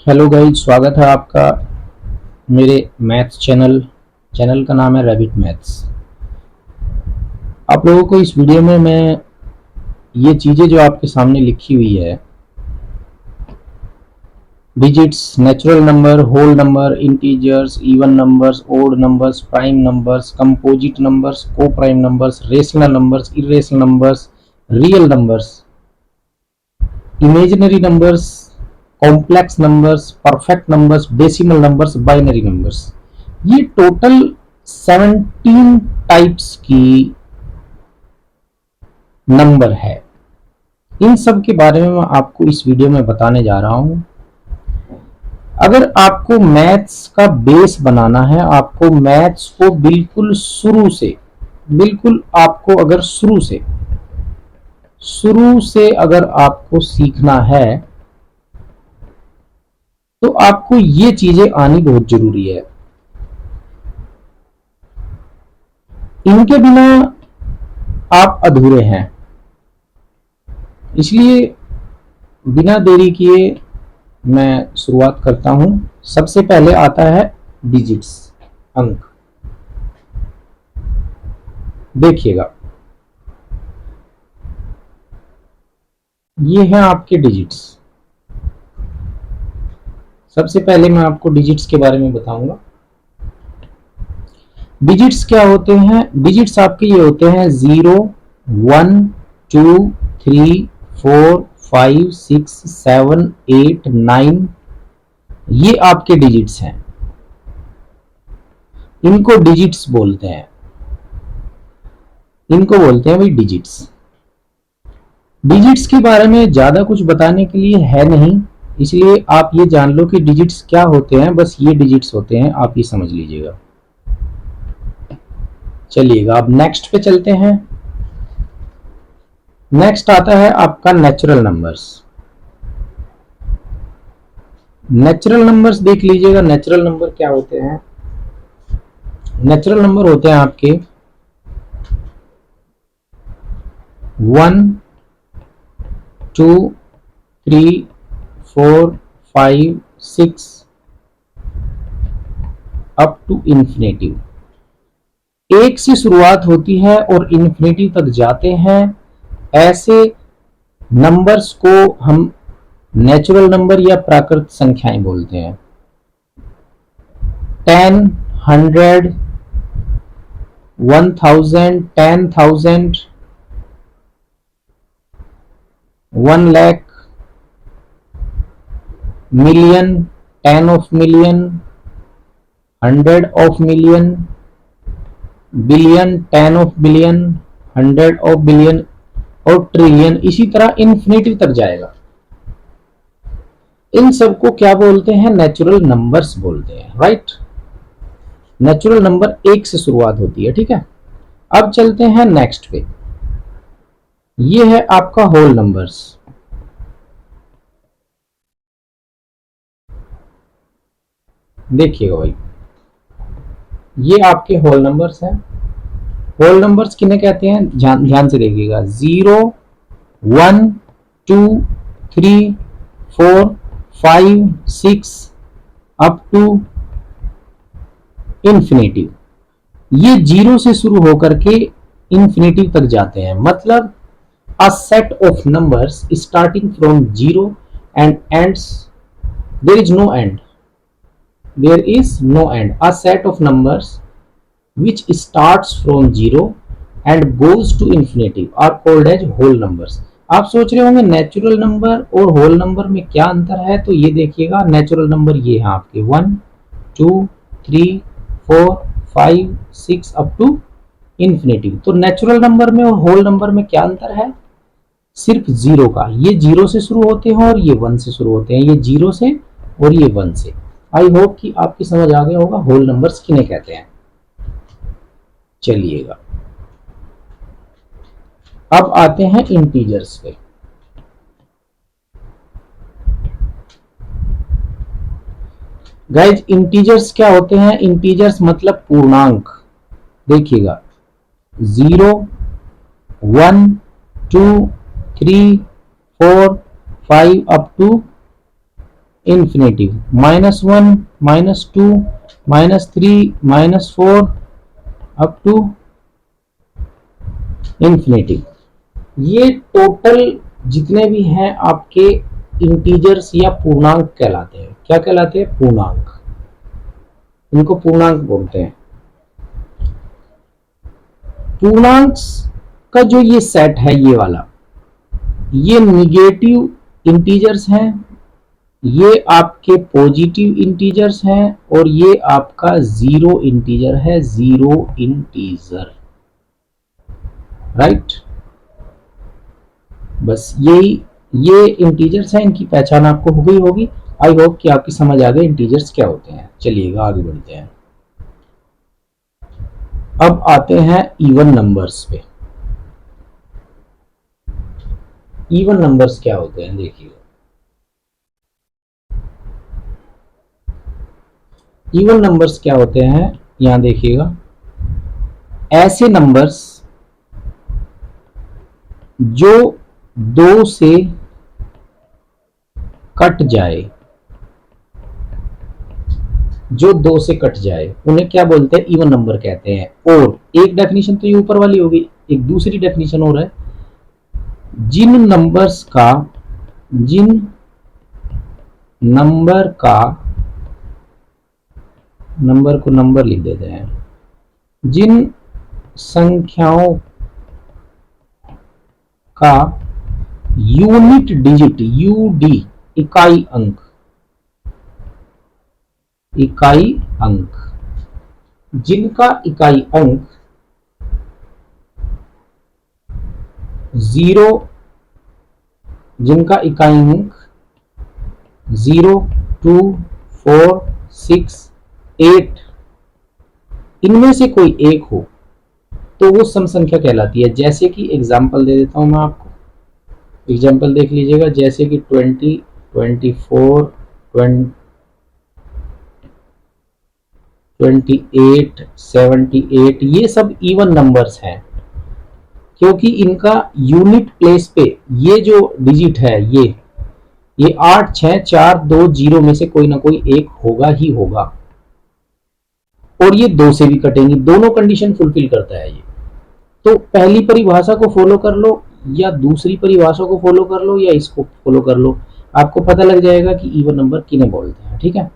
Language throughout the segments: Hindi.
हेलो गाइज, स्वागत है आपका मेरे मैथ्स चैनल का नाम है रैबिट मैथ्स। आप लोगों को इस वीडियो में मैं ये चीज़ें जो आपके सामने लिखी हुई है, digits, natural number, whole number, integers, even numbers, odd numbers, prime numbers, composite numbers, coprime numbers, rational numbers, irrational numbers, real numbers, imaginary numbers, complex numbers, perfect numbers, decimal numbers, binary numbers, ये टोटल 17 टाइप्स की नंबर है। इन सब के बारे में मैं आपको इस वीडियो में बताने जा रहा हूं। अगर आपको मैथ्स का बेस बनाना है, आपको मैथ्स को बिल्कुल शुरू से, बिल्कुल आपको अगर शुरू से अगर आपको सीखना है तो आपको ये चीजें आनी बहुत जरूरी है। इनके बिना आप अधूरे हैं। इसलिए बिना देरी किए मैं शुरुआत करता हूं। सबसे पहले आता है डिजिट्स, अंक। देखिएगा, ये हैं आपके डिजिट्स। सबसे पहले मैं आपको डिजिट्स के बारे में बताऊंगा। डिजिट्स क्या होते हैं? डिजिट्स आपके ये होते हैं 0, 1, 2, 3, 4, 5, 6, 7, 8, 9। ये आपके डिजिट्स हैं। इनको डिजिट्स बोलते हैं, इनको बोलते हैं भाई डिजिट्स। डिजिट्स के बारे में ज्यादा कुछ बताने के लिए है नहीं, इसलिए आप ये जान लो कि डिजिट्स क्या होते हैं। बस ये डिजिट्स होते हैं, आप ये समझ लीजिएगा। चलिएगा, अब नेक्स्ट पे चलते हैं। नेक्स्ट आता है आपका नेचुरल नंबर्स। नेचुरल नंबर्स देख लीजिएगा। नेचुरल नंबर क्या होते हैं? नेचुरल नंबर होते हैं आपके 1, 2, 3, 4, 5, 6 अप टू इन्फिनेटिव। एक से शुरुआत होती है और इन्फिनेटिव तक जाते हैं। ऐसे नंबर्स को हम नेचुरल नंबर या प्राकृत संख्याएं बोलते हैं। 10, 100, 1000, 10,000, 1 lakh, million, 10 of million, 100 of million, billion, 10 of billion, 100 of billion और ट्रिलियन। इसी तरह इन्फिनिटिव तक जाएगा। इन सबको क्या बोलते हैं? नेचुरल नंबर्स बोलते हैं, राइट। नेचुरल नंबर 1 से शुरुआत होती है, ठीक है। अब चलते हैं नेक्स्ट पे। ये है आपका होल नंबर्स। देखिएगा भाई, ये आपके होल नंबर्स हैं। होल नंबर्स किन्हें कहते हैं? ध्यान से देखिएगा। 0, 1, 2, 3, 4, 5, 6 अप टू इन्फिनेटिव। ये 0 से शुरू होकर के इन्फिनेटिव तक जाते हैं। मतलब a set of numbers starting from 0 and ends, there is no end, there is no end. A set of numbers which starts from 0 and goes to infinity are called as whole numbers. आप सोच रहे होंगे नेचुरल नंबर और होल नंबर में क्या अंतर है? तो ये देखिएगा, नेचुरल नंबर ये है आपके 1, 2, 3, 4, 5, 6 अप टू इन्फिनेटिव। तो नेचुरल नंबर में और होल नंबर में क्या अंतर है? सिर्फ 0 का। ये 0 से शुरू होते हैं और ये 1 से शुरू होते हैं। ये 0 से और ये 1 से। आई होप कि आपकी समझ आ गया होगा होल नंबर्स किन्हें कहते हैं। चलिएगा, अब आते हैं इंटीजर्स पे। गाइज, इंटीजर्स क्या होते हैं? इंटीजर्स मतलब पूर्णांक। देखिएगा, 0, 1, 2, 3, 4, 5 up to infinitive, -1, -2, -3, -4 up to infinitive. ये टोटल जितने भी हैं आपके इंटीजर्स या पूर्णांक कहलाते हैं। क्या कहलाते हैं? पूर्णांक। इनको पूर्णांक बोलते हैं। पूर्णांक का जो ये सेट है, ये वाला, ये निगेटिव इंटीजर्स हैं, ये आपके पॉजिटिव इंटीजर्स हैं, और ये आपका जीरो इंटीजर है, जीरो इंटीजर, राइट। बस ये इंटीजर्स हैं, इनकी पहचान आपको हो गई होगी। आई होप कि आपकी समझ आ गई इंटीजर्स क्या होते हैं। चलिएगा आगे बढ़ते हैं। अब आते हैं इवन नंबर्स पे। इवन नंबर्स क्या होते हैं देखिए। इवन नंबर्स क्या होते हैं यहां देखिएगा। ऐसे नंबर्स जो दो से कट जाए, जो दो से कट जाए उन्हें क्या बोलते हैं? इवन नंबर कहते हैं। और एक डेफिनेशन तो ये ऊपर वाली होगी, एक दूसरी डेफिनेशन और है, जिन नंबर्स का, जिन नंबर का, नंबर को नंबर लिख देते हैं, जिन संख्याओं का यूनिट डिजिट, यूडी, इकाई अंक, इकाई अंक, जिनका इकाई अंक 0, जिनका इकाई अंक 0, 2, 4, 6, 8, इनमें से कोई एक हो तो वो सम संख्या कहलाती है। जैसे कि एग्जाम्पल दे देता हूं मैं आपको, एग्जाम्पल देख लीजिएगा। जैसे कि 20, 24, 28, 78, ये सब इवन नंबर्स हैं, क्योंकि इनका यूनिट प्लेस पे ये जो डिजिट है, ये 8, 6, 4, 2, 0 में से कोई ना कोई एक होगा ही होगा। और ये 2 से भी कटेंगी, दोनों कंडीशन फुलफिल करता है ये। तो पहली परिभाषा को फॉलो कर लो या दूसरी परिभाषा को फॉलो कर लो या इसको फॉलो कर लो, आपको पता लग जाएगा कि इवन नंबर किन्हें बोलते हैं। ठीक है,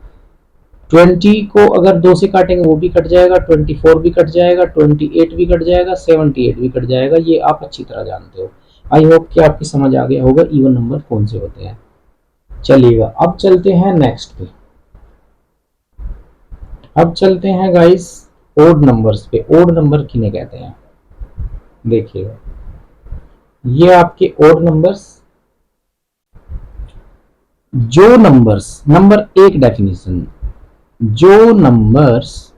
20 को अगर 2 से काटेंगे वो भी कट जाएगा, 24 भी कट जाएगा, 28 भी कट जाएगा, 78 भी कट जाएगा। ये आप अच्छी तरह जानते हो। आई होप कि आपकी समझ आ गया होगा इवन नंबर कौन से होते हैं। चलिएगा अब चलते हैं नेक्स्ट पे। अब चलते हैं गाइस ओड नंबर्स पे। ओड नंबर किन्हें कहते हैं देखिएगा। ये आपके ओड नंबर्स, जो नंबर्स, नंबर एक डेफिनेशन, जो नंबर्स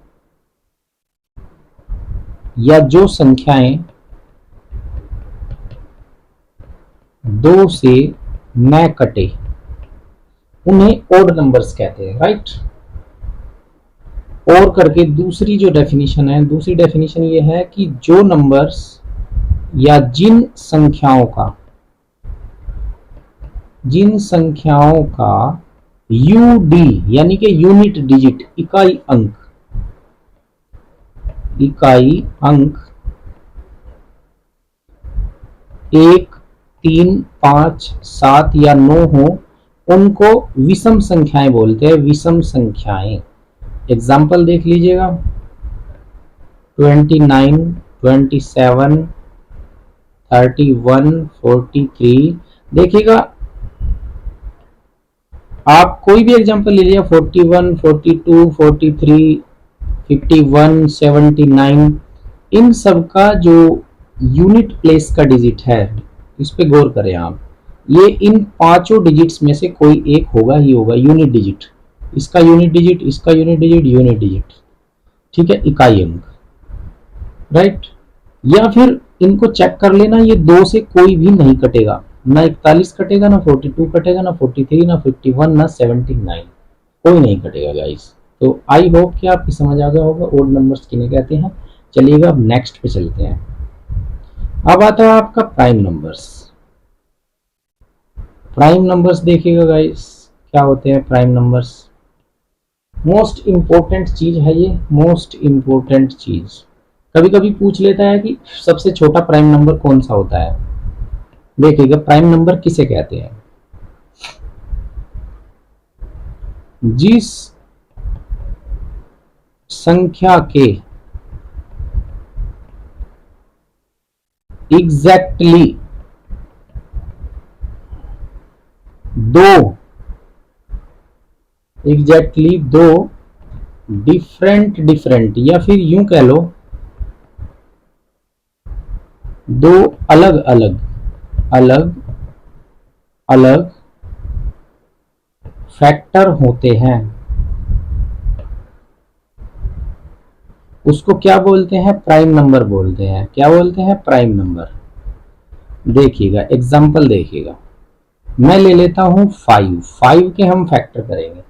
या जो संख्याएं 2 से न कटे उन्हें ओड नंबर्स कहते हैं, राइट। और करके दूसरी जो डेफिनेशन है, दूसरी डेफिनेशन ये है कि जो नंबर्स या जिन संख्याओं का, जिन संख्याओं का यूडी यानी कि यूनिट डिजिट, इकाई अंक, इकाई अंक 1, 3, 5, 7 या 9 हो, उनको विषम संख्याएं बोलते हैं। विषम संख्याएं, एग्जाम्पल देख लीजिएगा। 29, 27, 31, 43। देखिएगा आप कोई भी एग्जाम्पल ले लीजिए, 41, 42, 43, 51, 79, इन सब का जो यूनिट प्लेस का डिजिट है, इस पे गौर करें आप। ये इन पांचों डिजिट्स में से कोई एक होगा ही होगा, यूनिट डिजिट। इसका यूनिट डिजिट, इसका यूनिट डिजिट, यूनिट डिजिट, ठीक है, इकाई अंक, राइट। या फिर इनको चेक कर लेना, ये 2 से कोई भी नहीं कटेगा, ना 41 कटेगा, ना 42 कटेगा, ना 43, ना 51, ना 79, कोई नहीं कटेगा गाइस। तो आई होप कि आपकी समझ आ गया होगा ओड नंबर्स किन्हें कहते हैं। चलिएगा अब नेक्स्ट पे चलते हैं। अब आता है आपका प्राइम नंबर्स। प्राइम नंबर्स देखिएगा गाइस क्या होते हैं प्राइम नंबर्स। मोस्ट इंपॉर्टेंट चीज है ये, मोस्ट इंपॉर्टेंट चीज। कभी कभी पूछ लेता है कि सबसे छोटा प्राइम नंबर कौन सा होता है। देखिएगा प्राइम नंबर किसे कहते हैं, जिस संख्या के एग्जैक्टली दो डिफरेंट या फिर यूं कह लो दो अलग अलग फैक्टर होते हैं, उसको क्या बोलते हैं, प्राइम नंबर बोलते हैं। क्या बोलते हैं, प्राइम नंबर। देखिएगा एग्जांपल देखिएगा, मैं ले लेता हूं 5 के हम फैक्टर करेंगे।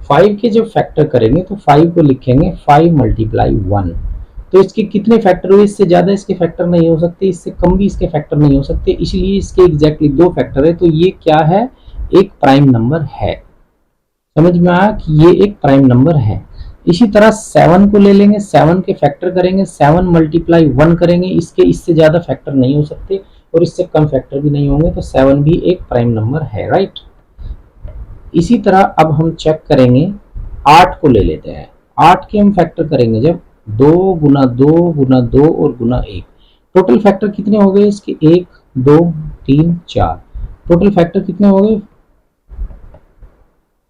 5 के जब फैक्टर करेंगे तो 5 को लिखेंगे 5 मल्टीप्लाई 1। तो इसके कितने फैक्टर हुए, इससे ज्यादा इसके फैक्टर नहीं हो सकते, इससे कम भी इसके फैक्टर नहीं हो सकते, इसलिए इसके एग्जैक्टली 2 फैक्टर है। तो ये क्या है, एक प्राइम नंबर है। समझ में आया कि ये एक प्राइम नंबर है। इसी तरह 7 को ले लेंगे, 7 के फैक्टर करेंगे, 7 मल्टीप्लाई 1 करेंगे, इसके इससे ज्यादा फैक्टर नहीं हो सकते और इससे कम फैक्टर भी नहीं होंगे, तो 7 भी एक प्राइम नंबर है, राइट। इसी तरह अब हम चेक करेंगे 8 को ले लेते हैं। 8 के हम फैक्टर करेंगे जब 2 गुना 2 गुना 2 और गुना 1, टोटल फैक्टर कितने हो गए इसके, 1 2 3 4। टोटल फैक्टर कितने हो गए,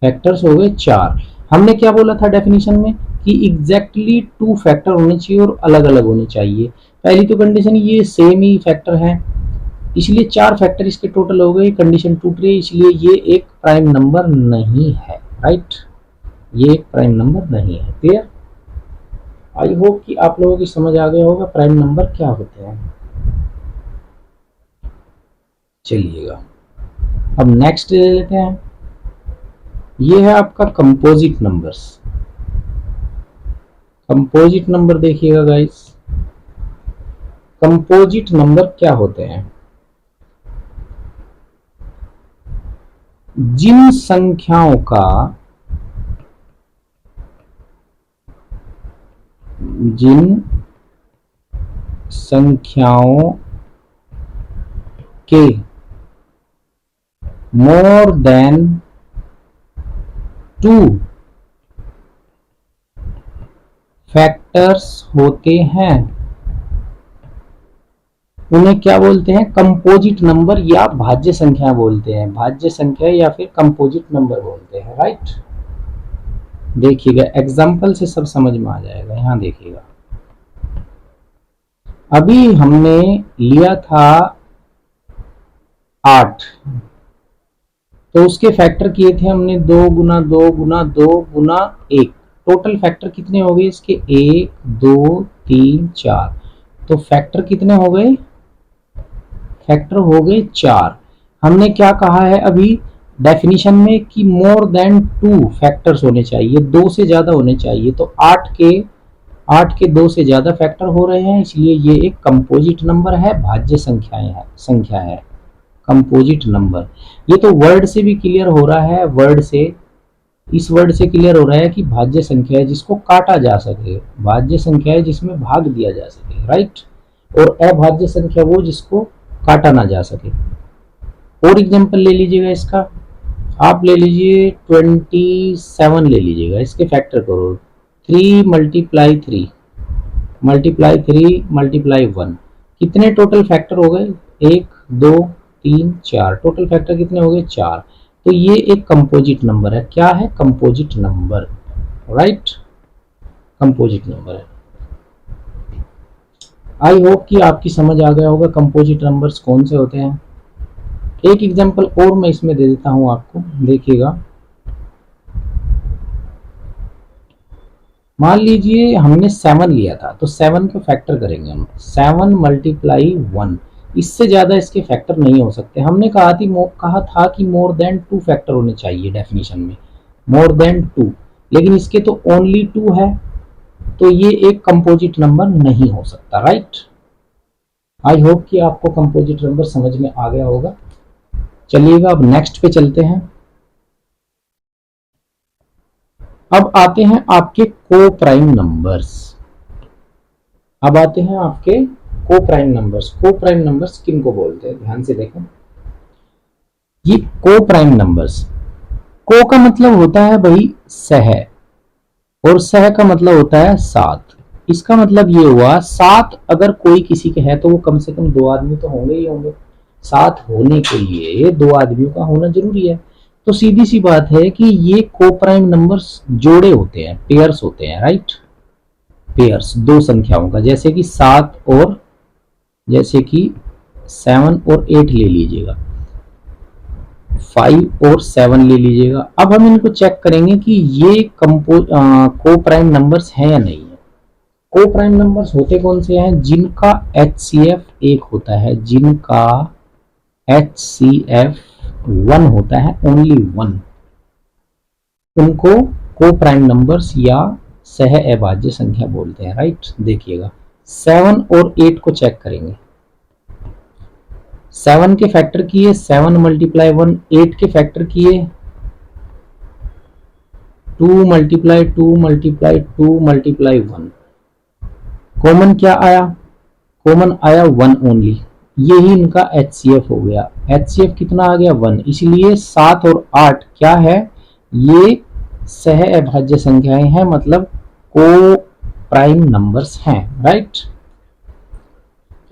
फैक्टर्स हो गए 4। हमने क्या बोला था डेफिनेशन में कि एग्जैक्टली 2 फैक्टर होने चाहिए और अलग अलग होने चाहिए। पहली तो कंडीशन ये सेम ही फैक्टर है, इसलिए 4 फैक्टर इसके टोटल हो गए, कंडीशन टूट रही है, इसलिए ये एक प्राइम नंबर नहीं है, राइट। ये एक प्राइम नंबर नहीं है। क्लियर। आई होप कि आप लोगों की समझ आ गया होगा प्राइम नंबर क्या होते हैं। चलिएगा अब नेक्स्ट ले लेते हैं, ये है आपका कंपोजिट नंबर्स। कंपोजिट नंबर देखिएगा गाइस, कंपोजिट नंबर क्या होते हैं, जिन संख्याओं के मोर देन 2 फैक्टर्स होते हैं, उन्हें क्या बोलते हैं, कंपोजिट नंबर या भाज्य संख्या बोलते हैं। भाज्य संख्या या फिर कंपोजिट नंबर बोलते हैं, राइट। देखिएगा एग्जांपल से सब समझ में आ जाएगा। यहां देखिएगा अभी हमने लिया था 8, तो उसके फैक्टर किए थे हमने 2 गुना 2 गुना 2 गुना 1। टोटल फैक्टर कितने हो गए इसके, 1 2 3 4। तो फैक्टर कितने हो गए, फैक्टर हो गए 4। हमने क्या कहा है अभी डेफिनेशन में कि मोर देन 2 फैक्टर्स होने चाहिए, 2 से ज्यादा होने चाहिए। तो 8 के 2 से ज्यादा फैक्टर हो रहे हैं, इसलिए ये एक कंपोजिट नंबर है, भाज्य संख्या है कंपोजिट नंबर। ये तो वर्ड से भी क्लियर हो रहा है, इस वर्ड से क्लियर हो रहा है कि भाज्य संख्या है जिसको काटा जा सके, भाज्य संख्या है जिसमें भाग दिया जा सके, राइट। और अभाज्य संख्या वो जिसको काटा ना जा सके। और एग्जांपल ले लीजिएगा इसका, आप ले लीजिए 27 ले लीजिएगा, इसके फैक्टर करो 3 मल्टीप्लाई 3 मल्टीप्लाई 3 मल्टीप्लाई 1। कितने टोटल फैक्टर हो गए, 1 2 3 4। टोटल फैक्टर कितने हो गए, 4। तो ये एक कंपोजिट नंबर है। क्या है, composite number, right, composite number है। आई होप कि आपकी समझ आ गया होगा कंपोजिट नंबर्स कौन से होते हैं। एक एग्जांपल और मैं इसमें दे देता हूं आपको, देखिएगा। मान लीजिए हमने 7 लिया था, तो 7 का फैक्टर करेंगे हम 7 मल्टीप्लाई 1। इससे ज्यादा इसके फैक्टर नहीं हो सकते। हमने कहा था कि मोर देन 2 फैक्टर होने चाहिए डेफिनेशन में, मोर देन 2, लेकिन इसके तो ओनली 2 है, तो ये एक कंपोजिट नंबर नहीं हो सकता, राइट। आई होप कि आपको कंपोजिट नंबर समझ में आ गया होगा। चलिएगा अब नेक्स्ट पे चलते हैं। अब आते हैं आपके को प्राइम नंबर्स। अब आते हैं आपके को prime numbers. Coprime numbers किन को बोलते हैं, ध्यान से देखें। ये को प्राइम नंबर्स, को का मतलब होता है भाई सह, और सह का मतलब होता है सात। इसका मतलब ये हुआ सात अगर कोई किसी के है तो वो कम से कम दो आदमी तो होंगे ही होंगे। सात होने के लिए दो आदमियों का होना जरूरी है। तो सीधी सी बात है कि ये को प्राइम नंबर्स जोड़े होते हैं, पेयर्स होते हैं, राइट। पेयर्स दो संख्याओं का, जैसे कि सात और जैसे कि 7 और 8 ले लीजिएगा, 5 और 7 ले लीजिएगा। अब हम इनको चेक करेंगे कि ये को प्राइम नंबर्स हैं या नहीं है। को प्राइम नंबर्स होते कौन से हैं, जिनका HCF 1 होता है, जिनका HCF 1 होता है, ओनली 1, उनको को प्राइम नंबर्स या सह अभाज्य संख्या बोलते हैं, राइट। देखिएगा 7 और 8 को चेक करेंगे। 7 के फैक्टर किए 7 मल्टीप्लाई 1, 8 के फैक्टर किए 2 मल्टीप्लाई 2 मल्टीप्लाई 2 मल्टीप्लाई 1। कॉमन क्या आया, कॉमन आया 1 ओनली, यही इनका HCF हो गया। HCF कितना आ गया 1, इसलिए 7 और 8 क्या है, ये सह अभाज्य संख्याएं हैं, मतलब को प्राइम नंबर्स हैं, राइट।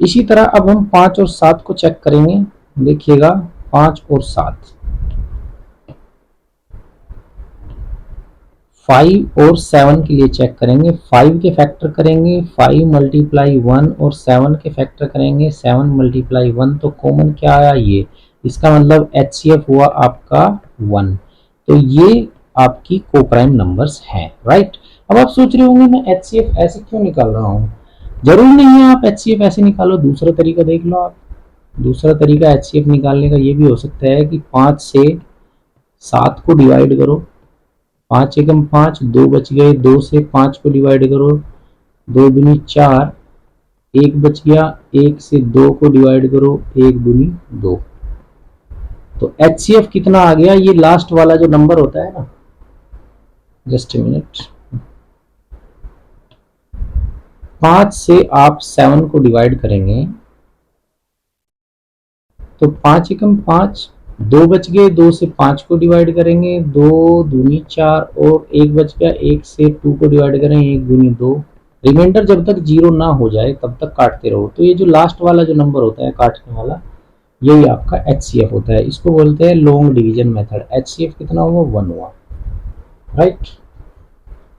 इसी तरह अब हम 5 और 7 को चेक करेंगे। देखिएगा 5 और 7, 5 और 7 के लिए चेक करेंगे। 5 के फैक्टर करेंगे 5 मल्टीप्लाई 1 और 7 के फैक्टर करेंगे 7 मल्टीप्लाई 1, तो कॉमन क्या आया ये, इसका मतलब HCF हुआ आपका 1। तो ये आपकी को प्राइम नंबर्स हैं, राइट। अब आप सोच रहे होंगे मैं HCF ऐसे क्यों निकाल रहा हूं। जरूर नहीं है आप HCF ऐसे निकालो, दूसरा तरीका देख लो आप। दूसरा तरीका HCF निकालने का ये भी हो सकता है कि 5 से 7 को डिवाइड करो, 5 एकम 5, 2 बच गए, 2 से 5 को डिवाइड करो, 2 दूनी 4, 1 बच गया, 1 से 2 को डिवाइड करो, 1 दूनी 2। तो HCF कितना आ गया, ये लास्ट वाला जो नंबर होता है ना, जस्ट ए मिनट, 5 से आप 7 को डिवाइड करेंगे तो 5 एकम 5, 2 बच गए, 2 से 5 को डिवाइड करेंगे, 2 दूनी 4 और 1 बच गया, 1 से 2 को डिवाइड करें, 1 दूनी 2। रिमाइंडर जब तक 0 ना हो जाए तब तक काटते रहो। तो ये जो लास्ट वाला जो नंबर होता है काटने वाला, यही आपका HCF होता है। इसको बोलते हैं लॉन्ग डिवीजन मेथड। HCF कितना हुआ, 1 हुआ, राइट।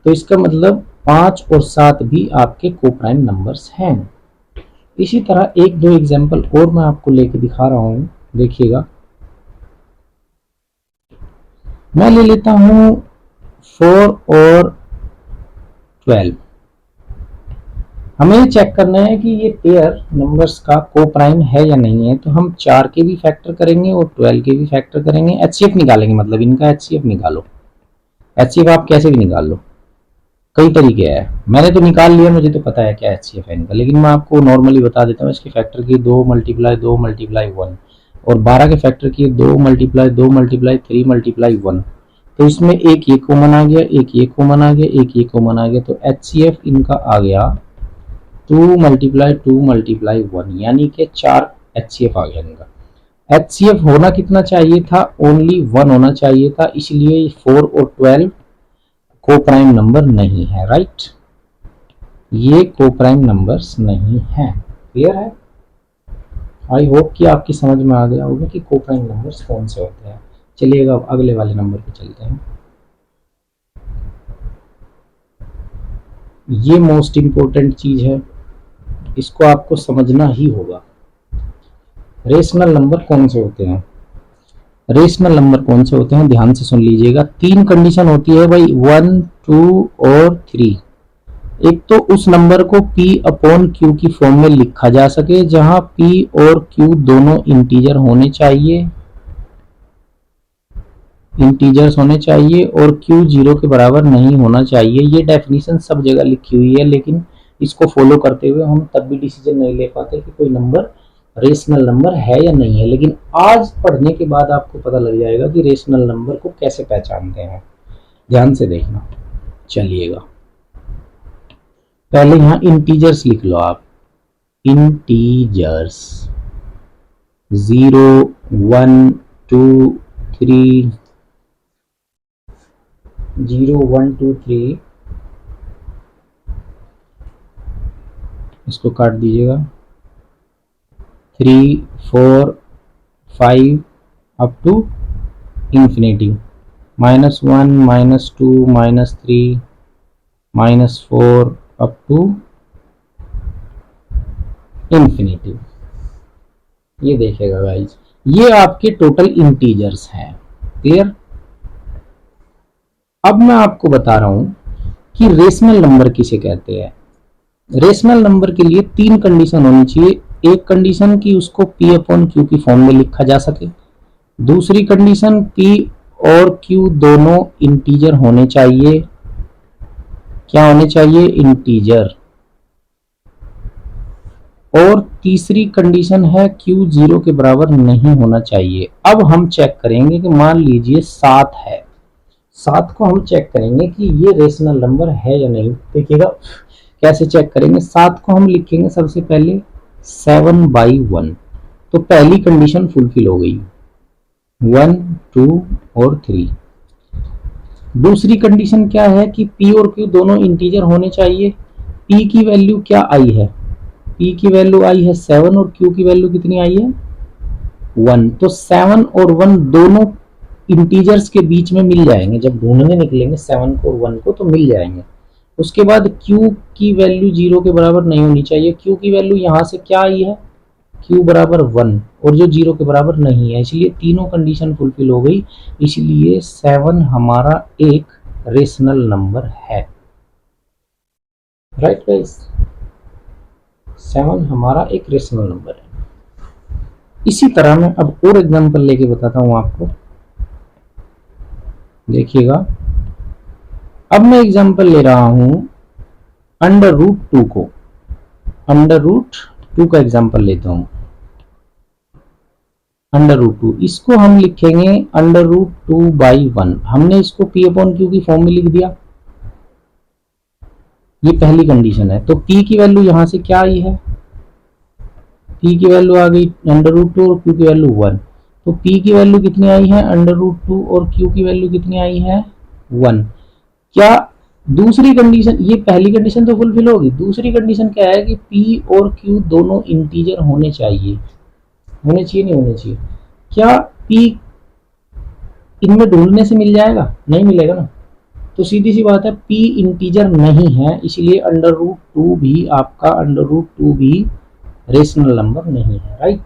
तो इसका मतलब 5 और 7 भी आपके को प्राइम नंबर्स हैं। इसी तरह एक दो एग्जांपल और मैं आपको लेके दिखा रहा हूं, देखिएगा। मैं ले लेता हूं 4 और 12। हमें ये चेक करना है कि ये पेयर नंबर्स का को प्राइम है या नहीं है। तो हम 4 के भी फैक्टर करेंगे और 12 के भी फैक्टर करेंगे, HCF निकालेंगे, मतलब इनका HCF निकालो। HCF आप कैसे भी निकाल लो, कई तरीके हैं, मैंने तो निकाल लिया, मुझे तो पता है क्या HCF है इनका, लेकिन मैं आपको नॉर्मली बता देता हूँ। इसके फैक्टर किए 2 मल्टीप्लाई 2 मल्टीप्लाई 1, और 12 के फैक्टर किए 2 मल्टीप्लाई 2 मल्टीप्लाई 3 मल्टीप्लाई 1। तो इसमें एक ये कॉमन आ गया, एक ये कॉमन आ गया, एक ये कॉमन आ गया, तो HCF इनका आ गया 2 मल्टीप्लाई 2 मल्टीप्लाई 1, यानी कि 4 HCF आ गया इनका। HCF होना कितना चाहिए था, ओनली 1 होना चाहिए था, इसलिए 4 और 12 को प्राइम नंबर नहीं है, राइट। ये को प्राइम नंबर्स नहीं है। क्लियर है। आई होप कि आपकी समझ में आ गया होगा कि को प्राइम नंबर्स कौन से होते हैं। चलिएगा अब अगले वाले नंबर पे चलते हैं। ये मोस्ट इंपॉर्टेंट चीज है, इसको आपको समझना ही होगा। रेशनल नंबर कौन से होते हैं, रेशनल नंबर कौन से होते हैं, ध्यान से सुन लीजिएगा। 3 कंडीशन होती है भाई, 1, 2 और 3। एक तो उस नंबर को P अपॉन Q की फॉर्म में लिखा जा सके, जहां P और Q दोनों इंटीजर होने चाहिए, इंटीजर्स होने चाहिए, और Q 0 के बराबर नहीं होना चाहिए। ये डेफिनेशन सब जगह लिखी हुई है, लेकिन इसको फॉलो करते हुए हम तब भी डिसीजन नहीं ले पाते कि कोई नंबर रेशनल नंबर है या नहीं है। लेकिन आज पढ़ने के बाद आपको पता लग जाएगा कि रेशनल नंबर को कैसे पहचानते हैं। ध्यान से देखना। चलिएगा, पहले यहां इंटीजर्स लिख लो आप, इंटीजर्स 0 1 2 3, 0 1 2 3, इसको काट दीजिएगा, 3 4 5 up to infinity, -1 -2 -3 -4 up to infinity. ये देखिएगा गाइज, ये आपके टोटल इंटीजर्स हैं। क्लियर? अब मैं आपको बता रहा हूं कि रेशनल नंबर किसे कहते हैं। रेशनल नंबर के लिए 3 कंडीशन होनी चाहिए। एक कंडीशन कि उसको P अपॉन Q की फॉर्म में लिखा जा सके, दूसरी कंडीशन P और Q दोनों इंटीजर होने चाहिए। क्या होने चाहिए? इंटीजर। और तीसरी कंडीशन है Q 0 के बराबर नहीं होना चाहिए। अब हम चेक करेंगे कि मान लीजिए 7 है, 7 को हम चेक करेंगे कि ये रेशनल नंबर है या नहीं। देखिएगा कैसे चेक करेंगे। 7 को हम लिखेंगे सबसे पहले 7/1, तो पहली कंडीशन फुलफिल हो गई, 1 2 और 3। दूसरी कंडीशन क्या है कि P और Q दोनों इंटीजर होने चाहिए। P की वैल्यू क्या आई है? P की वैल्यू आई है 7 और Q की वैल्यू कितनी आई है? 1। तो 7 और 1 दोनों इंटीजर्स के बीच में मिल जाएंगे। जब ढूंढने निकलेंगे 7 को और 1 को तो मिल जाएंगे। उसके बाद Q की वैल्यू 0 के बराबर नहीं होनी चाहिए। Q की वैल्यू यहां से क्या आई है? Q बराबर 1 और जो 0 के बराबर नहीं है, इसलिए तीनों कंडीशन फुलफिल हो गई। इसलिए 7 हमारा एक रेशनल नंबर है। राइट गाइस, 7 हमारा एक रेशनल नंबर है। इसी तरह मैं अब और एग्जांपल लेके बताता हूं आपको। देखिएगा, अब मैं एग्जांपल ले रहा हूं √2 को। √2 का एग्जांपल लेता हूं। √2 इसको हम लिखेंगे √2/1। हमने इसको P अपॉन Q की फॉर्म में लिख दिया। ये पहली कंडीशन है। तो P की वैल्यू यहां से क्या आई है? P की वैल्यू आ गई √2 और Q की वैल्यू 1। तो P की वैल्यू कितनी आई है? √2 और Q की वैल्यू कितनी आई है? 1। क्या दूसरी कंडीशन, ये पहली कंडीशन तो फुलफिल होगी। दूसरी कंडीशन क्या है कि P और Q दोनों इंटीजर होने चाहिए। होने चाहिए नहीं होने चाहिए? क्या P इनमें ढूंढने से मिल जाएगा? नहीं मिलेगा ना। तो सीधी सी बात है, P इंटीजर नहीं है, इसलिए √2 भी आपका √2 भी रेशनल नंबर नहीं है। राइट?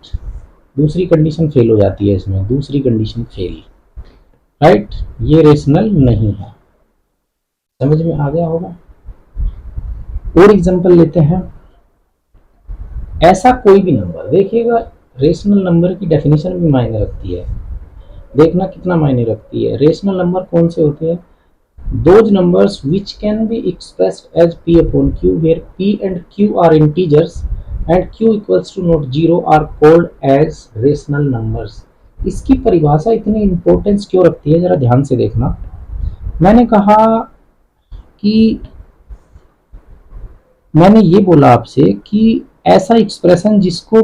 दूसरी कंडीशन फेल हो जाती है इसमें, दूसरी कंडीशन फेल। राइट? ये रेशनल नहीं है। समझ में आ गया होगा। और एग्जांपल लेते हैं। ऐसा कोई भी नंबर, देखिएगा रेशनल नंबर की डेफिनेशन भी मायने रखती है। देखना कितना मायने रखती है। रेशनल नंबर कौन से होते हैं? Those numbers which can be expressed as P upon Q, where P and Q are integers and Q equals to not 0 are called as rational numbers। इसकी परिभाषा इतनी इंपॉर्टेंस क्यों रखती है, जरा ध्यान से देखना। मैंने कहा कि मैंने ये बोला आपसे कि ऐसा एक्सप्रेशन जिसको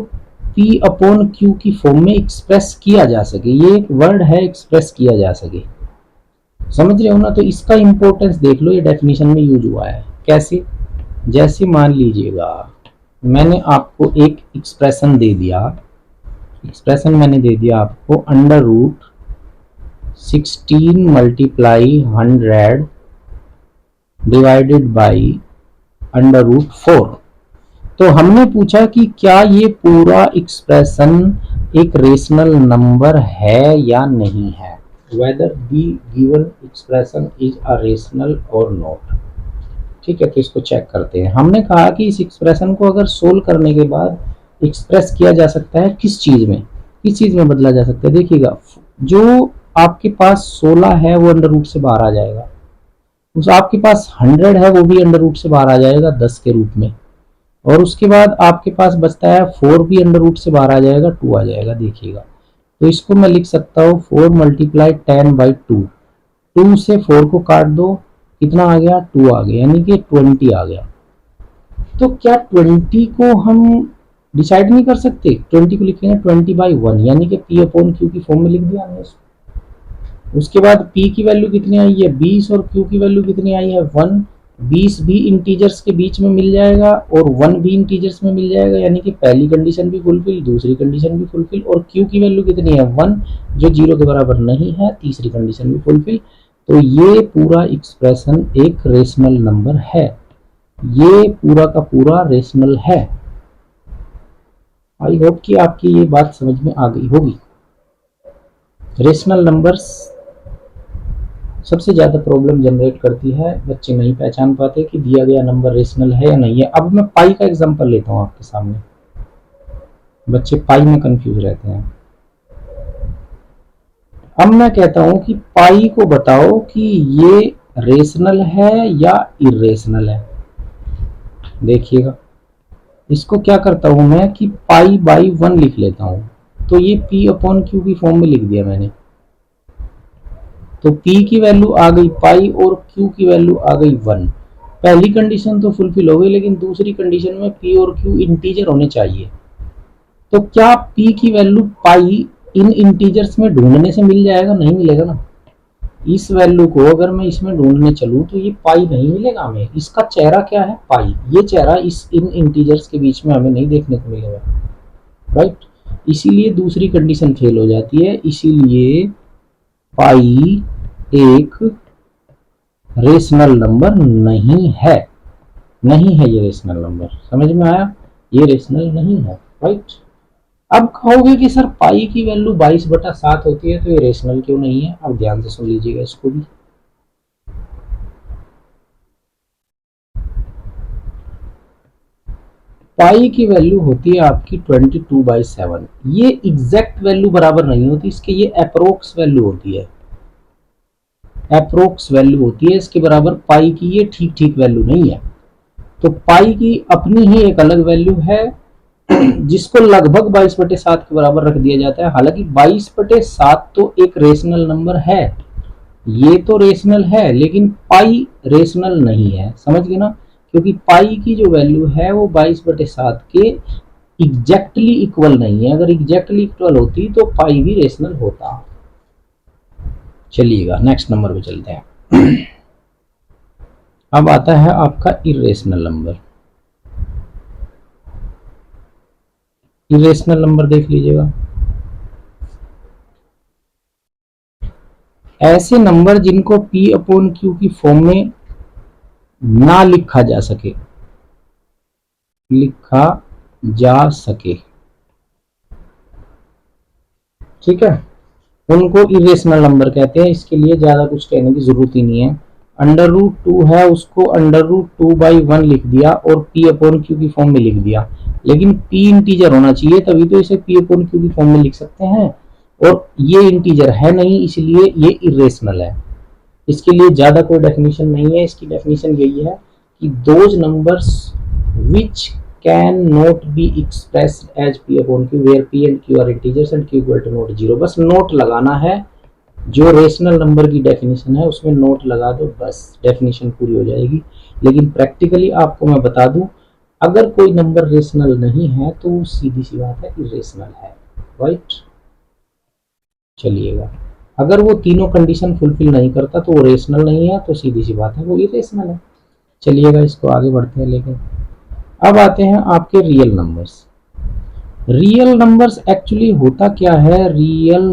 P अपॉन Q की फॉर्म में एक्सप्रेस किया जा सके, ये एक वर्ड है, एक्सप्रेस किया जा सके। समझ रहे हो ना? तो इसका इंपॉर्टेंस देख लो, ये डेफिनेशन में यूज हुआ है। कैसे? जैसे मान लीजिएगा मैंने आपको एक एक्सप्रेशन दे दिया, एक्सप्रेशन मैंने दे दिया आपको √16 मल्टीप्लाई 100 डिवाइडेड बाई √4। तो हमने पूछा कि क्या ये पूरा एक्सप्रेशन एक रेशनल नंबर है या नहीं है। Whether the given expression is a rational or not। ठीक है, तो इसको चेक करते हैं। हमने कहा कि इस एक्सप्रेशन को अगर सोल्व करने के बाद एक्सप्रेस किया जा सकता है किस चीज में, किस चीज में बदला जा सकता है। देखिएगा, जो आपके पास 16 है वो अंडर रूट से बाहर आ जाएगा, उस आपके पास 100 है वो भी अंडर रूट से बाहर आ जाएगा 10 के रूप में, और उसके बाद आपके पास बचता है 4 भी अंडर रूट से बाहर आ जाएगा, 2 आ जाएगा। देखिएगा, तो इसको मैं लिख सकता हूँ 4 × 10/2। 2 से 4 को काट दो कितना आ गया, 2 आ गया, यानी कि 20 आ गया। तो क्या 20 को हम डिसाइड नहीं कर सकते? 20 को लिखेंगे 20/1, यानी कि P अपॉन Q की फॉर्म में लिख दिया हमने इसको। उसके बाद P की वैल्यू कितनी आई है 20 और Q की वैल्यू कितनी आई है 1। 20 भी इंटीजर्स के बीच में मिल जाएगा और 1 भी इंटीजर्स में मिल जाएगा, यानी कि पहली कंडीशन भी फुलफिल, दूसरी कंडीशन भी फुलफिल। और Q की वैल्यू कितनी है 1, जो 0 के बराबर नहीं है, तीसरी कंडीशन भी फुलफिल। तो ये पूरा एक्सप्रेशन एक रेशनल नंबर है, ये पूरा का पूरा रेशनल है। आई होप कि आपकी ये बात समझ में आ गई होगी। रेशनल नंबर्स सबसे ज्यादा प्रॉब्लम जनरेट करती है, बच्चे नहीं पहचान पाते कि दिया गया नंबर रेशनल है या नहीं है। अब मैं पाई का एग्जांपल लेता हूं आपके सामने, बच्चे पाई में कंफ्यूज रहते हैं। अब मैं कहता हूं कि पाई को बताओ कि ये रेशनल है या इरेशनल है। देखिएगा, इसको क्या करता हूं मैं कि पाई बाई 1 लिख लेता हूं, तो ये P अपॉन Q की फॉर्म में लिख दिया मैंने। तो P की वैल्यू आ गई पाई और Q की वैल्यू आ गई 1। पहली कंडीशन तो फुलफिल हो गई, लेकिन दूसरी कंडीशन में P और Q इंटीजर होने चाहिए। तो क्या P की वैल्यू पाई इन इंटीजर्स में ढूंढने से मिल जाएगा? नहीं मिलेगा ना। इस वैल्यू को अगर मैं इसमें ढूंढने चलूं तो ये पाई नहीं मिलेगा हमें। इसका चेहरा क्या है? पाई। ये चेहरा इस इन इंटीजर्स के बीच में हमें नहीं देखने को मिलेगा, राइट। इसीलिए दूसरी कंडीशन फेल हो जाती है। इसीलिए पाई एक रेशनल नंबर नहीं है, नहीं है ये रेशनल नंबर। समझ में आया? ये रेशनल नहीं है, राइट। अब कहोगे कि सर पाई की वैल्यू 22/7 होती है, तो ये रेशनल क्यों नहीं है? अब ध्यान से सुन लीजिएगा इसको भी। पाई की वैल्यू होती है आपकी 22/7। ये एग्जैक्ट वैल्यू बराबर नहीं होती इसके, ये अप्रोक्स वैल्यू होती है, अप्रोक्स वैल्यू होती है इसके बराबर। पाई की ये ठीक ठीक वैल्यू नहीं है। तो पाई की अपनी ही एक अलग वैल्यू है जिसको लगभग 22/7 के बराबर रख दिया जाता है। हालांकि 22/7 तो एक रेशनल नंबर है, ये तो रेशनल है, लेकिन पाई रेशनल नहीं है। समझ गए ना? क्योंकि पाई की जो वैल्यू है वो 22/7 के एग्जैक्टली इक्वल नहीं है। अगर एग्जैक्टली इक्वल होती तो पाई भी रेशनल होता। चलिएगा नेक्स्ट नंबर पे चलते हैं। अब आता है आपका इरेशनल नंबर। इरेशनल नंबर देख लीजिएगा, ऐसे नंबर जिनको P अपॉन Q की फॉर्म में ना लिखा जा सके, लिखा जा सके, ठीक है, उनको इरेशनल नंबर कहते हैं। इसके लिए ज्यादा कुछ कहने की जरूरत ही नहीं है। √2 है, उसको √2/1 लिख दिया और P अपॉन Q की फॉर्म में लिख दिया। लेकिन P इंटीजर होना चाहिए, तभी तो इसे P अपॉन Q की फॉर्म में लिख सकते हैं। और ये इंटीजर है नहीं, इसलिए ये इरेशनल है। इसके लिए ज्यादा कोई डेफिनेशन नहीं है। इसकी डेफिनेशन यही है कि those numbers which can not be expressed as P upon Q where P and Q are integers and Q equal to not 0। बस नोट लगाना है, जो रेशनल नंबर की डेफिनेशन है उसमें नोट लगा दो, बस डेफिनेशन पूरी हो जाएगी। लेकिन प्रैक्टिकली आपको मैं बता दूं, अगर कोई नंबर रेशनल नहीं है तो सीधी सी बात है इरेशनल है, राइट। चलिएगा, अगर वो तीनों कंडीशन फुलफिल नहीं करता तो वो रेशनल नहीं है, तो सीधी सी बात है वो इरेशनल है। चलिएगा, इसको आगे बढ़ते हैं लेके। अब आते हैं आपके real numbers. Real numbers actually होता क्या है? रियल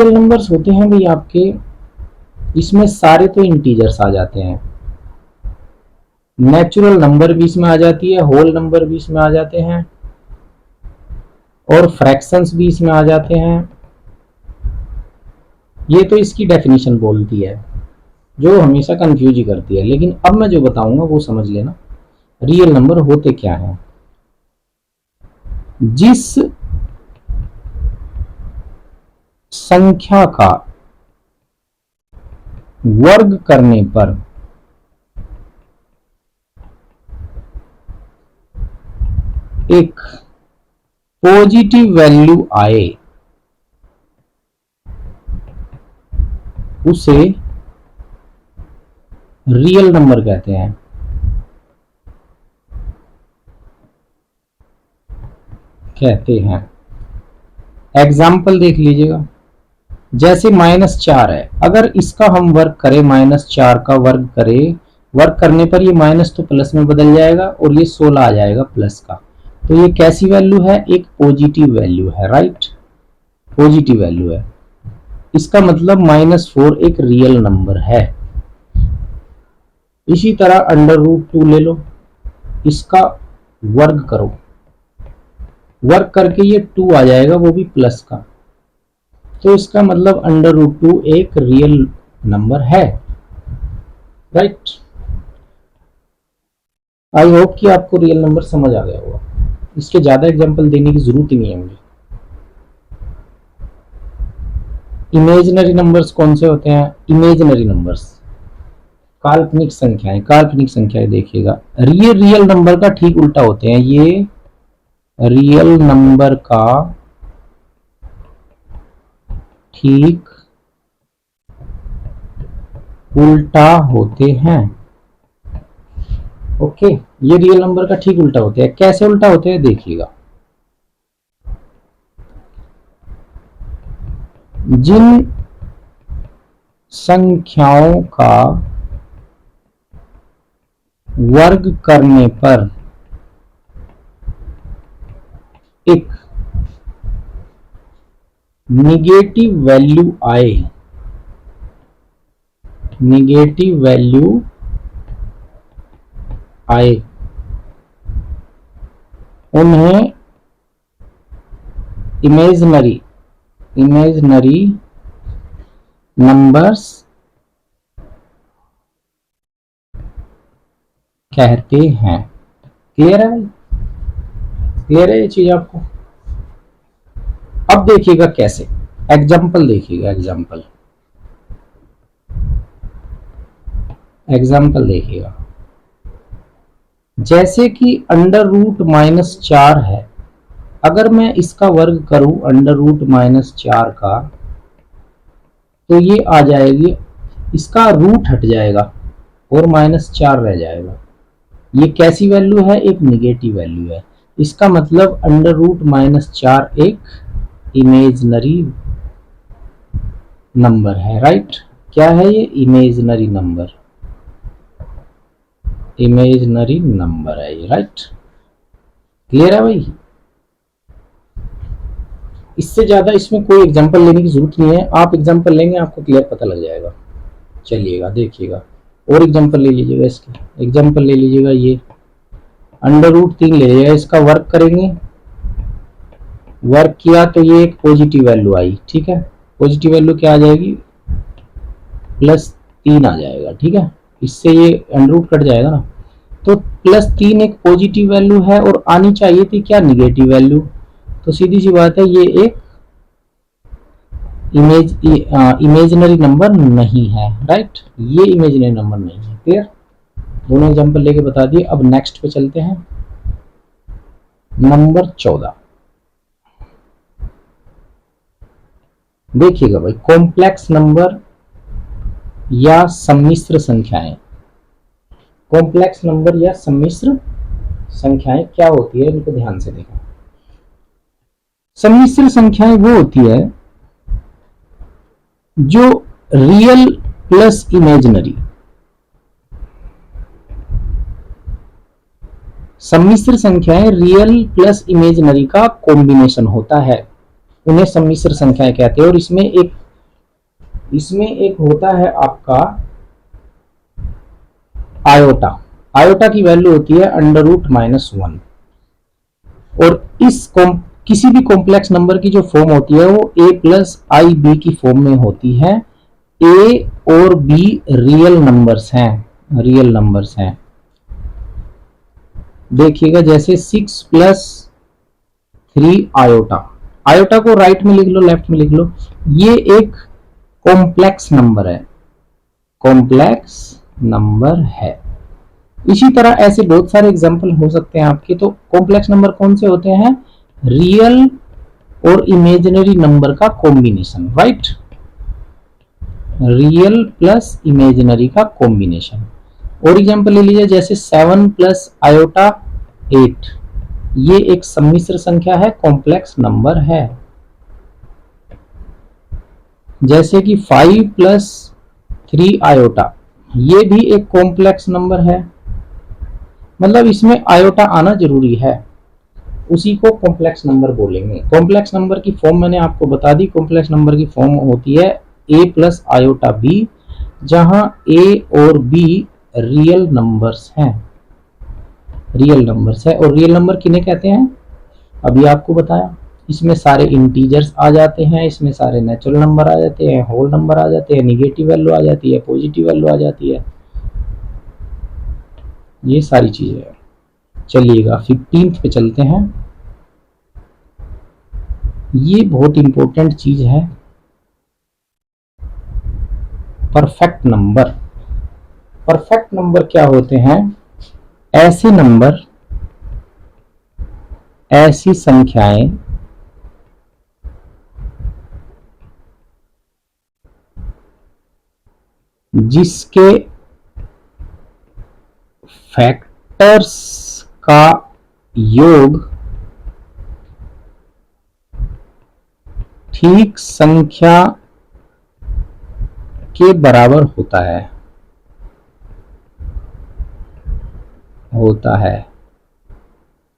नंबर्स होते हैं भाई आपके, इसमें सारे तो इंटीजर्स आ जाते हैं, नेचुरल नंबर भी इसमें आ जाती है, होल नंबर भी इसमें आ जाते हैं, और फ्रैक्शंस भी इसमें आ जाते हैं। ये तो इसकी डेफिनेशन बोलती है, जो हमेशा कंफ्यूज ही करती है। लेकिन अब मैं जो बताऊंगा वो समझ लेना। रियल नंबर होते क्या है? जिस संख्या का वर्ग करने पर एक पॉजिटिव वैल्यू आए, उसे रियल नंबर कहते हैं। एग्जाम्पल देख लीजिएगा, जैसे -4 है, अगर इसका हम वर्क करें, -4 का वर्क करें, वर्क करने पर ये माइनस तो प्लस में बदल जाएगा और ये 16 आ जाएगा प्लस का। तो ये कैसी वैल्यू है? एक पॉजिटिव वैल्यू है, राइट, पॉजिटिव वैल्यू है। इसका मतलब -4 एक रियल नंबर है। इसी तरह √2 ले लो, इसका वर्ग करो, वर्क करके ये 2 आ जाएगा, वो भी प्लस का। तो इसका मतलब √2 एक रियल नंबर है, राइट। आई होप कि आपको रियल नंबर समझ आ गया होगा। इसके ज्यादा एग्जांपल देने की जरूरत ही नहीं है मुझे। इमेजिनरी नंबर्स कौन से होते हैं? इमेजिनरी नंबर्स काल्पनिक संख्याएं, काल्पनिक संख्याएं देखिएगा, ये रियल नंबर का ठीक उल्टा होते हैं। ये रियल नंबर का ठीक उल्टा होते हैं। ओके, ये रियल नंबर का ठीक उल्टा होते हैं। कैसे उल्टा होते हैं देखिएगा, जिन संख्याओं का वर्ग करने पर एक निगेटिव वैल्यू आए, निगेटिव वैल्यू आए, उन्हें इमेजिनरी नंबर्स कहते हैं। क्लियर है भाई? क्लियर है ये चीज आपको? अब देखिएगा कैसे, एग्जाम्पल देखिएगा, एग्जाम्पल देखिएगा। जैसे कि √-4 है, अगर मैं इसका वर्ग करूं √-4 का, तो ये आ जाएगी, इसका रूट हट जाएगा और -4 रह जाएगा। ये कैसी वैल्यू है? एक निगेटिव वैल्यू है। इसका मतलब √-4 एक इमेजिनरी नंबर है, राइट। क्या है ये? इमेजिनरी नंबर, इमेजिनरी नंबर है ये, राइट। क्लियर है भाई? इससे ज्यादा इसमें कोई एग्जांपल लेने की जरूरत नहीं है। आप एग्जांपल लेंगे आपको क्लियर पता लग जाएगा। चलिएगा देखिएगा, और एग्जांपल ले लीजिएगा। इसके एग्जांपल ले लीजिएगा, ये √3 ले लीजिएगा, इसका वर्क करेंगे, वर्क किया तो ये एक पॉजिटिव वैल्यू आई, ठीक है। पॉजिटिव वैल्यू क्या आ जाएगी? +3 आ जाएगा, ठीक है। इससे ये √ कट जाएगा ना, तो +3 एक पॉजिटिव वैल्यू है और आनी चाहिए थी क्या? Negative value. तो सीधी सी बात है, ये एक इमेजिनरी नंबर नहीं है, राइट। ये इमेजिनरी नंबर नहीं है। क्लियर? दोनों एग्जांपल लेके बता दिए। अब नेक्स्ट पे चलते हैं, नंबर 14। देखिएगा भाई, कॉम्प्लेक्स नंबर या सम्मिश्र संख्याएं। कॉम्प्लेक्स नंबर या सम्मिश्र संख्याएं क्या होती है, इनको ध्यान से देखो। सम्मिश्र संख्याएं वो होती है जो रियल प्लस इमेजिनरी, सम्मिश्र संख्याएं रियल प्लस इमेजिनरी का कॉम्बिनेशन होता है, उन्हें सम्मिश्र संख्याएं कहते हैं। और इसमें एक होता है आपका आयोटा। आयोटा की वैल्यू होती है √-1। और किसी भी कॉम्प्लेक्स नंबर की जो फॉर्म होती है वो a+ib की फॉर्म में होती है। a और b रियल नंबर्स हैं, देखिएगा जैसे 6+3 आयोटा। आयोटा को राइट में लिख लो, लेफ्ट में लिख लो, ये एक कॉम्प्लेक्स नंबर है। इसी तरह ऐसे बहुत सारे एग्जांपल हो सकते हैं आपके। तो कॉम्प्लेक्स नंबर कौन से होते हैं? रियल और इमेजिनरी नंबर का combination, right. Real plus imaginary का कॉम्बिनेशन। और एग्जांपल ले लीजिए, जैसे 7 प्लस आयोटा 8, ये एक सम्मिश्र संख्या है, कॉम्प्लेक्स नंबर है। जैसे कि 5 प्लस 3 आयोटा, ये भी एक कॉम्प्लेक्स नंबर है, मतलब इसमें आयोटा आना जरूरी है, उसी को कॉम्प्लेक्स नंबर बोलेंगे। कॉम्प्लेक्स नंबर की फॉर्म मैंने आपको बता दी, कॉम्प्लेक्स नंबर की फॉर्म होती है a प्लस आयोटा b, जहां a और b रियल नंबर्स हैं, रियल नंबर्स है। और रियल नंबर किन्हें कहते हैं, अभी आपको बताया। इसमें सारे इंटीजर्स आ जाते हैं, इसमें सारे नेचुरल नंबर आ जाते हैं, होल नंबर आ जाते हैं, निगेटिव वैल्यू आ जाती है, पॉजिटिव वैल्यू आ जाती है, ये सारी चीजें हैं। चलिएगा 15th पे चलते हैं। ये बहुत इंपॉर्टेंट चीज है, परफेक्ट नंबर। परफेक्ट नंबर क्या होते हैं, ऐसे नंबर, ऐसी संख्याएं जिसके फैक्टर्स का योग ठीक संख्या के बराबर होता है।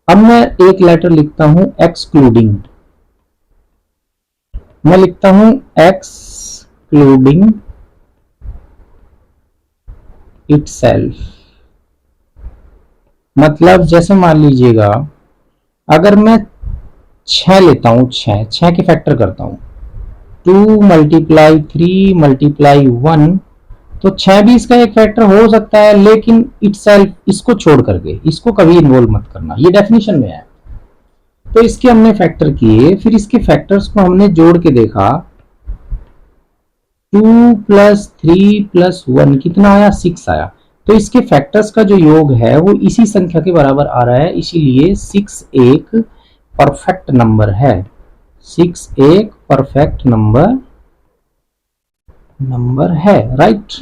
अब मैं एक लेटर लिखता हूं एक्सक्लूडिंग, मैं लिखता हूं एक्सक्लूडिंग इटसेल्फ। मतलब जैसे मान लीजिएगा, अगर मैं 6 लेता हूं, 6 के फैक्टर करता हूं, 2 मल्टीप्लाई 3 मल्टीप्लाई 1, तो 6 भी इसका एक फैक्टर हो सकता है, लेकिन इटसेल्फ, इसको छोड़ करके, इसको कभी इन्वॉल्व मत करना, ये डेफिनेशन में है। तो इसके हमने फैक्टर किए, फिर इसके फैक्टर्स को हमने जोड़ के देखा, 2 प्लस 3 प्लस 1 कितना आया, 6 आया। तो इसके फैक्टर्स का जो योग है वो इसी संख्या के बराबर आ रहा है, इसीलिए 6 एक परफेक्ट नंबर है। 6 एक परफेक्ट नंबर है, राइट।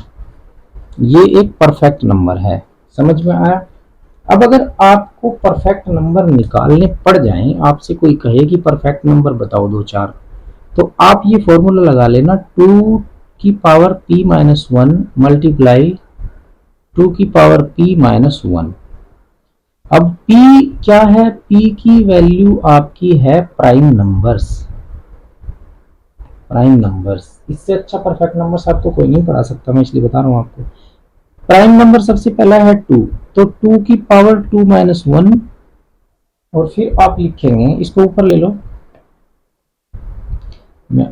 ये एक परफेक्ट नंबर है, समझ में आया। अब अगर आपको परफेक्ट नंबर निकालने पड़ जाएं, आपसे कोई कहे कि परफेक्ट नंबर बताओ 2-4, तो आप ये फॉर्मूला लगा लेना, 2 की पावर p माइनस 1 मल्टीप्लाई 2 की पावर p माइनस 1। अब p क्या है, p की वैल्यू आपकी है प्राइम नंबर्स, प्राइम नंबर्स। इससे अच्छा परफेक्ट नंबर्स आपको कोई नहीं पढ़ा सकता, मैं इसलिए बता रहा हूं आपको। प्राइम नंबर सबसे पहला है 2, तो 2 की पावर 2 माइनस 1, और फिर आप लिखेंगे, इसको ऊपर ले लो, मैं